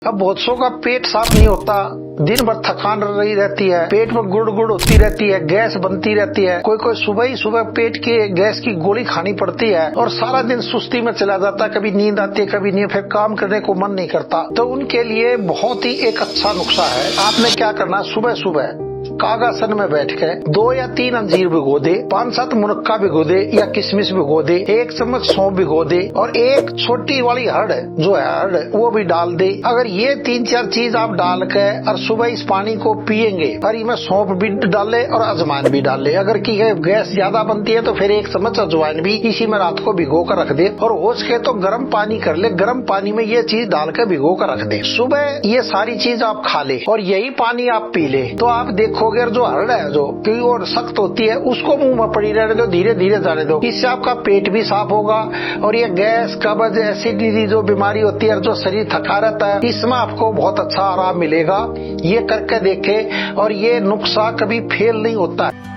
अब बहुत सौ का पेट साफ नहीं होता, दिन भर थकान रही रहती है, पेट में गुड़ गुड़ होती रहती है, गैस बनती रहती है, कोई सुबह ही सुबह पेट के गैस की गोली खानी पड़ती है और सारा दिन सुस्ती में चला जाता है, कभी नींद आती है कभी नहीं, फिर काम करने को मन नहीं करता। तो उनके लिए बहुत ही एक अच्छा नुस्खा है। आपने क्या करना, सुबह सुबह कागासन में बैठ के 2 या 3 अंजीर भिगो दे, 5-7 मुनक्का भिगो दे या किशमिश भिगो दे, 1 चम्मच सौंफ भिगो दे और एक छोटी वाली हर्ड जो है हर्ड वो भी डाल दे। अगर ये 3-4 चीज आप डाल के और सुबह इस पानी को पियेंगे और इसमें सौंफ भी डाले और अजवाइन भी डाले, अगर की गैस ज्यादा बनती है तो फिर 1 चम्मच अजवाइन भी इसी में रात को भिगो कर रख दे और हो सके तो गर्म पानी कर ले, गर्म पानी में ये चीज डाल के भिगो कर रख दे। सुबह ये सारी चीज आप खा ले और यही पानी आप पी ले तो आप देखोगे जो हर्ड है जो की और सख्त होती है उसको मुंह में पड़ी रहने दो, धीरे धीरे जाने दो। इससे आपका पेट भी साफ होगा और ये गैस कब्ज एसिडिटी जो बीमारी होती है जो शरीर थका रहता है इसमें आपको बहुत अच्छा आराम मिलेगा। ये करके देखे और ये नुस्खा कभी फेल नहीं होता है।